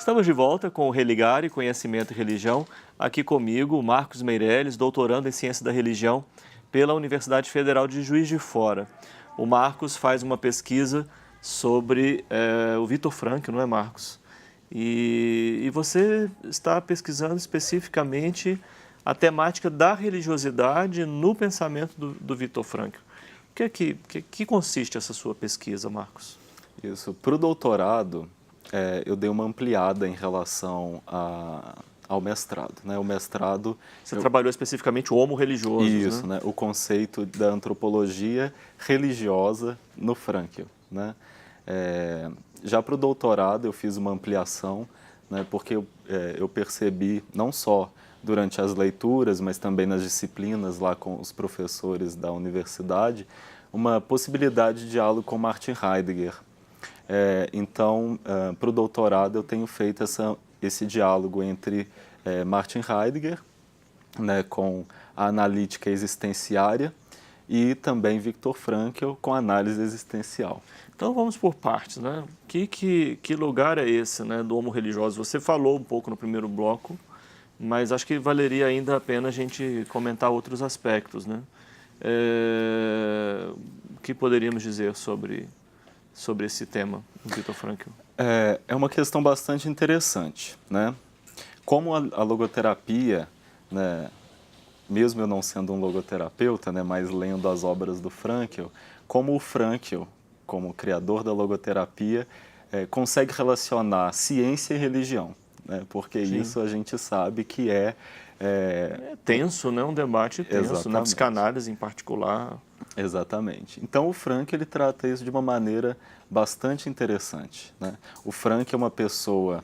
Estamos de volta com o Religare, Conhecimento e Religião. Aqui comigo, Marcos Meirelles, doutorando em Ciência da Religião pela Universidade Federal de Juiz de Fora. O Marcos faz uma pesquisa sobre o Viktor Frankl, não é, Marcos? E você está pesquisando especificamente a temática da religiosidade no pensamento do Viktor Frankl. O que consiste essa sua pesquisa, Marcos? Isso. Para o doutorado, eu dei uma ampliada em relação ao mestrado. Né? O mestrado... Você trabalhou especificamente o homo religioso, Isso, né? O conceito da antropologia religiosa no Frankl. Né? Já para o doutorado, eu fiz uma ampliação, né? Porque eu percebi, não só durante as leituras, mas também nas disciplinas lá com os professores da universidade, uma possibilidade de diálogo com Martin Heidegger. Então, para o doutorado, eu tenho feito esse diálogo entre Martin Heidegger, né, com a analítica existenciária, e também Viktor Frankl com a análise existencial. Então vamos por partes, né? Que lugar é esse, né, do homo religioso? Você falou um pouco no primeiro bloco, mas acho que valeria ainda a pena a gente comentar outros aspectos, né? O que poderíamos dizer sobre esse tema, Viktor Frankl? É uma questão bastante interessante, né? Como a logoterapia, né, mesmo eu não sendo um logoterapeuta, né, mas lendo as obras do Frankl, como o Frankl, como criador da logoterapia, consegue relacionar ciência e religião, né? Porque Sim. isso a gente sabe que é tenso, né? Um debate tenso, Exatamente. Na psicanálise em particular. Exatamente. Então o Frankl ele trata isso de uma maneira bastante interessante, né? O Frankl é uma pessoa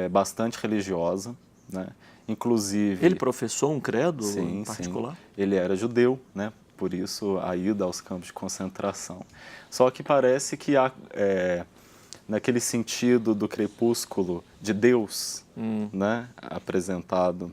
bastante religiosa, né? Inclusive... Ele professou um credo sim, em particular? Sim. Ele era judeu, né? Por isso a ida aos campos de concentração. Só que parece que há, naquele sentido do crepúsculo de Deus, né? Apresentado,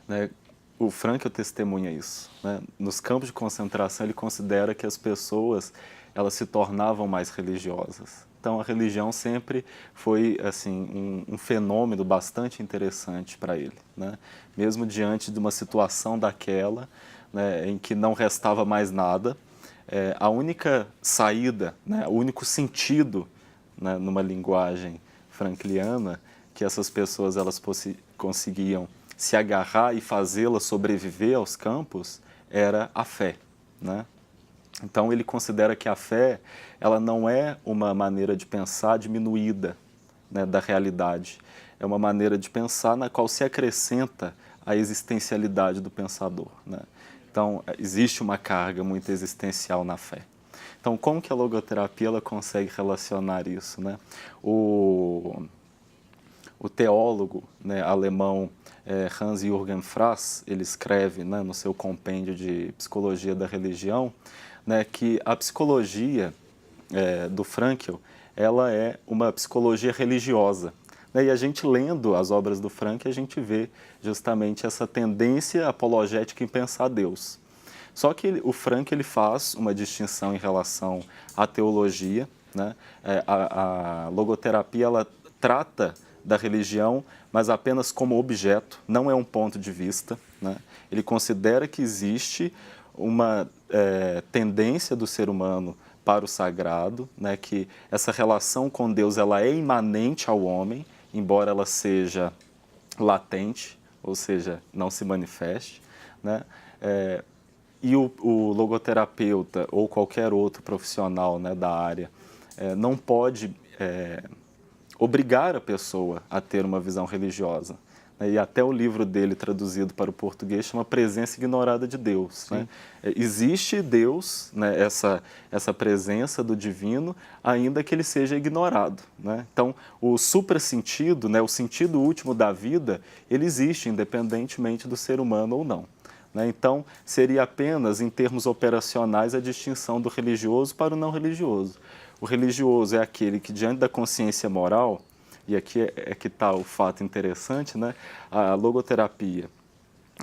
né? O Frankl testemunha isso, né? Nos campos de concentração ele considera que as pessoas elas se tornavam mais religiosas. Então a religião sempre foi assim um fenômeno bastante interessante para ele, né? Mesmo diante de uma situação daquela, né, em que não restava mais nada, a única saída, né, o único sentido, né, numa linguagem frankliana que essas pessoas elas conseguiam se agarrar e fazê-la sobreviver aos campos era a fé, né? Então ele considera que a fé ela não é uma maneira de pensar diminuída, né, da realidade. É uma maneira de pensar na qual se acrescenta a existencialidade do pensador, né? Então existe uma carga muito existencial na fé. Então como que a logoterapia ela consegue relacionar isso, né? O teólogo, né, alemão Hans-Jürgen Frass, ele escreve, né, no seu compêndio de Psicologia da Religião, né, que a psicologia do Frankl ela é uma psicologia religiosa. Né, e a gente lendo as obras do Frankl, a gente vê justamente essa tendência apologética em pensar Deus. Só que o Frankl ele faz uma distinção em relação à teologia, né? A logoterapia ela trata da religião, mas apenas como objeto, não é um ponto de vista, né? Ele considera que existe uma tendência do ser humano para o sagrado, né? Que essa relação com Deus ela é imanente ao homem, embora ela seja latente, ou seja, não se manifeste, né? E o logoterapeuta ou qualquer outro profissional, né, da área não pode obrigar a pessoa a ter uma visão religiosa. E até o livro dele, traduzido para o português, chama Presença Ignorada de Deus. Né? Existe Deus, né, essa presença do divino, ainda que ele seja ignorado. Né? Então, o suprassentido, né, o sentido último da vida, ele existe, independentemente do ser humano ou não. Né? Então, seria apenas, em termos operacionais, a distinção do religioso para o não religioso. O religioso é aquele que, diante da consciência moral, e aqui é que está o fato interessante, né? A logoterapia,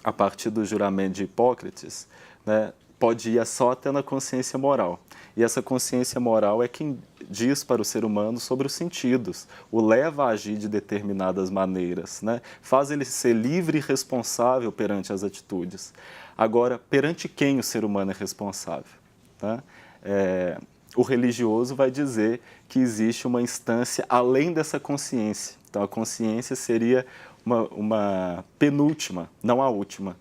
a partir do juramento de Hipócrates, né, pode ir só até na consciência moral. E essa consciência moral é quem diz para o ser humano sobre os sentidos, o leva a agir de determinadas maneiras, né? Faz ele ser livre e responsável perante as atitudes. Agora, perante quem o ser humano é responsável? Tá? O religioso vai dizer que existe uma instância além dessa consciência. Então, a consciência seria uma penúltima, não a última.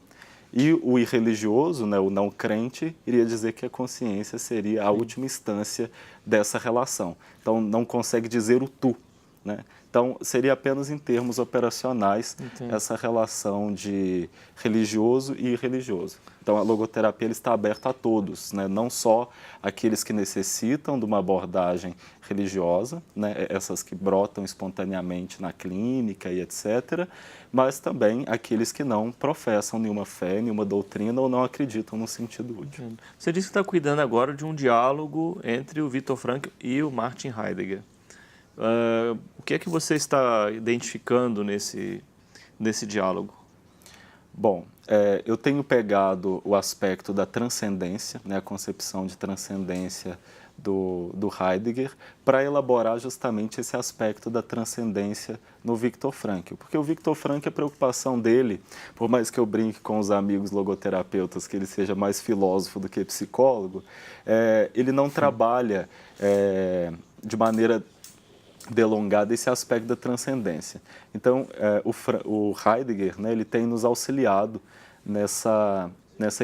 E o irreligioso, né, o não crente, iria dizer que a consciência seria a última instância dessa relação. Então, não consegue dizer o tu, né? Então, seria apenas em termos operacionais essa relação de religioso e irreligioso. Então, a logoterapia ele está aberta a todos, né? Não só aqueles que necessitam de uma abordagem religiosa, né? Essas que brotam espontaneamente na clínica e etc., mas também aqueles que não professam nenhuma fé, nenhuma doutrina ou não acreditam no sentido útil. Você disse que está cuidando agora de um diálogo entre o Viktor Frankl e o Martin Heidegger. O que é que você está identificando nesse diálogo? Bom, eu tenho pegado o aspecto da transcendência, né, a concepção de transcendência do Heidegger, para elaborar justamente esse aspecto da transcendência no Viktor Frankl. Porque o Viktor Frankl, a preocupação dele, por mais que eu brinque com os amigos logoterapeutas que ele seja mais filósofo do que psicólogo, ele não trabalha de maneira delongada esse aspecto da transcendência. Então, o Heidegger, né, ele tem nos auxiliado nessa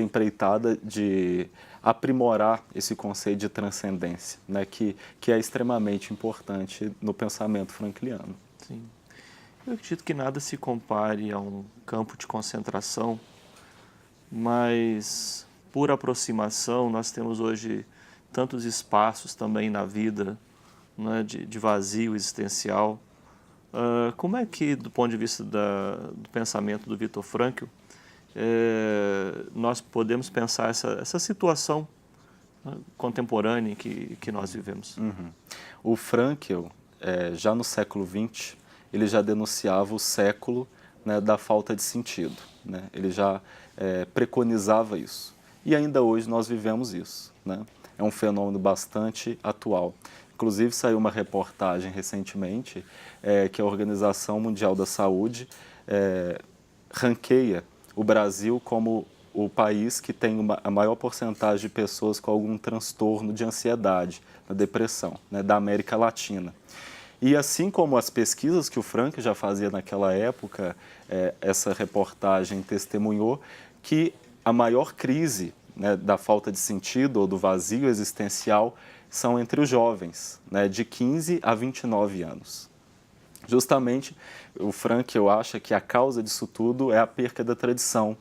empreitada de aprimorar esse conceito de transcendência, né, que é extremamente importante no pensamento frankliano. Sim. Eu acredito que nada se compare a um campo de concentração, mas por aproximação nós temos hoje tantos espaços também na vida, né, de vazio existencial. Como é que, do ponto de vista do pensamento do Viktor Frankl, nós podemos pensar essa situação, né, contemporânea que nós vivemos? O Frankl, já no século XX, ele já denunciava o século, né, da falta de sentido, né? Ele já preconizava isso. E ainda hoje nós vivemos isso, né? É um fenômeno bastante atual. Inclusive, saiu uma reportagem recentemente que a Organização Mundial da Saúde ranqueia o Brasil como o país que tem a maior porcentagem de pessoas com algum transtorno de ansiedade, da depressão, né, da América Latina. E assim como as pesquisas que o Frankl já fazia naquela época, essa reportagem testemunhou que a maior crise, né, da falta de sentido ou do vazio existencial são entre os jovens, né, de 15 a 29 anos. Justamente, o Frankl acha que a causa disso tudo é a perca da tradição,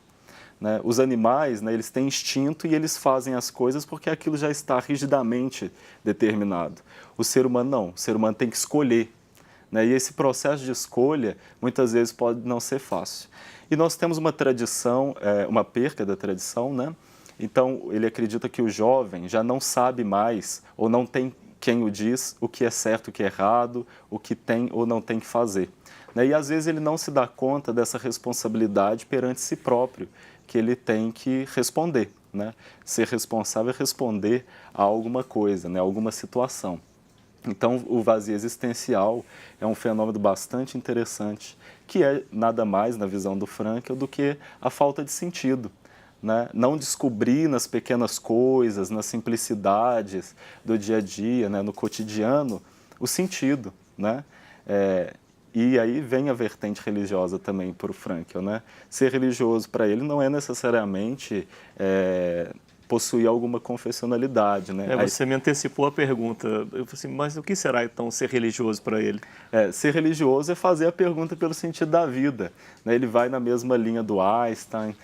né? Os animais, né, eles têm instinto e eles fazem as coisas porque aquilo já está rigidamente determinado. O ser humano não, o ser humano tem que escolher, né? E esse processo de escolha, muitas vezes, pode não ser fácil. E nós temos uma tradição, uma perca da tradição, né? Então, ele acredita que o jovem já não sabe mais, ou não tem quem o diz, o que é certo, o que é errado, o que tem ou não tem que fazer, né? E, às vezes, ele não se dá conta dessa responsabilidade perante si próprio, que ele tem que responder, né? Ser responsável é responder a alguma coisa, né? Alguma situação. Então, o vazio existencial é um fenômeno bastante interessante, que é nada mais, na visão do Frankl, do que a falta de sentido, né? Não descobrir nas pequenas coisas, nas simplicidades do dia a dia, né, no cotidiano, o sentido, né? E aí vem a vertente religiosa também para o Frankl, né? Ser religioso para ele não é necessariamente possuir alguma confessionalidade, né? Você me antecipou a pergunta. Eu falei assim, mas o que será então ser religioso para ele? Ser religioso é fazer a pergunta pelo sentido da vida, né? Ele vai na mesma linha do Einstein,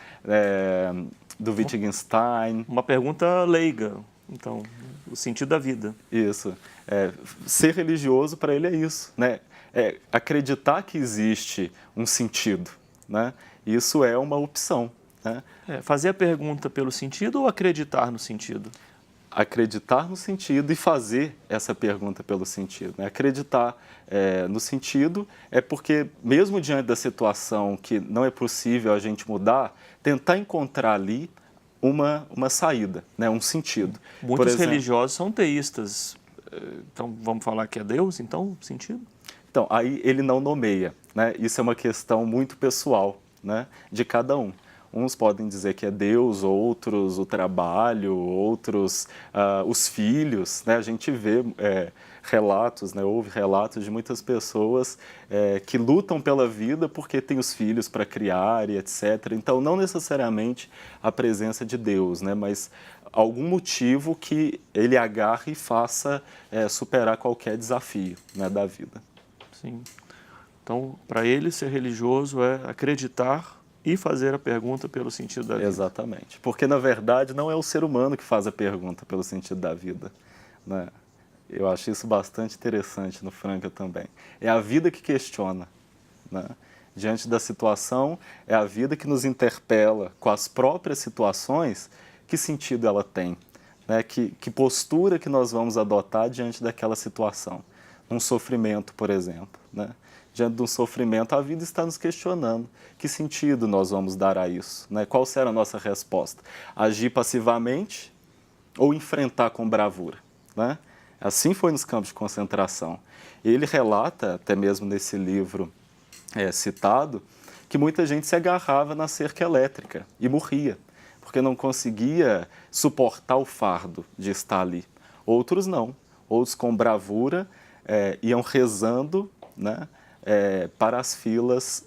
do Wittgenstein. Uma pergunta leiga, então, o sentido da vida. Isso. Ser religioso para ele é isso, né? Acreditar que existe um sentido, né? Isso é uma opção, né? Fazer a pergunta pelo sentido ou acreditar no sentido? Acreditar no sentido e fazer essa pergunta pelo sentido, né? Acreditar no sentido é porque, mesmo diante da situação que não é possível a gente mudar, tentar encontrar ali uma saída, né? Um sentido. Muitos religiosos são teístas. Então, vamos falar que é Deus, então, sentido? Então, aí ele não nomeia, né? Isso é uma questão muito pessoal, né, de cada um. Uns podem dizer que é Deus, outros o trabalho, outros os filhos, né? A gente vê relatos, né? Houve relatos de muitas pessoas que lutam pela vida porque têm os filhos para criar e etc. Então, não necessariamente a presença de Deus, né? Mas algum motivo que ele agarre e faça superar qualquer desafio, né, da vida. Sim. Então, para ele, ser religioso é acreditar e fazer a pergunta pelo sentido da vida. Exatamente. Porque, na verdade, não é o ser humano que faz a pergunta pelo sentido da vida, né? Eu acho isso bastante interessante no Frankl também. É a vida que questiona, né? Diante da situação, é a vida que nos interpela com as próprias situações, que sentido ela tem, né? Que postura que nós vamos adotar diante daquela situação. Um sofrimento, por exemplo, né? Diante de um sofrimento, a vida está nos questionando que sentido nós vamos dar a isso, né? Qual será a nossa resposta? Agir passivamente ou enfrentar com bravura, né? Assim foi nos campos de concentração. Ele relata, até mesmo nesse livro citado, que muita gente se agarrava na cerca elétrica e morria, porque não conseguia suportar o fardo de estar ali. Outros não, outros com bravura iam rezando, né? Para as filas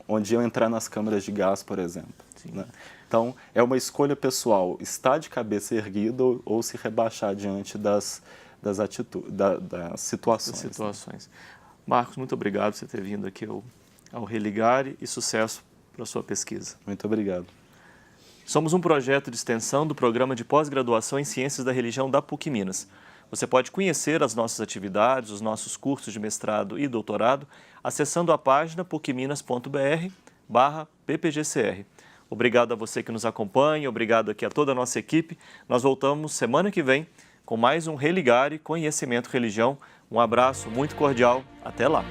onde iam entrar nas câmaras de gás, por exemplo, né? Então, é uma escolha pessoal, estar de cabeça erguida ou se rebaixar diante das situações. Né? Marcos, muito obrigado por você ter vindo aqui ao Religare e sucesso para a sua pesquisa. Muito obrigado. Somos um projeto de extensão do Programa de Pós-Graduação em Ciências da Religião da PUC Minas. Você pode conhecer as nossas atividades, os nossos cursos de mestrado e doutorado, acessando a página pucminas.br/ppgcr. Obrigado a você que nos acompanha, obrigado aqui a toda a nossa equipe. Nós voltamos semana que vem com mais um Religare Conhecimento Religião. Um abraço muito cordial, até lá!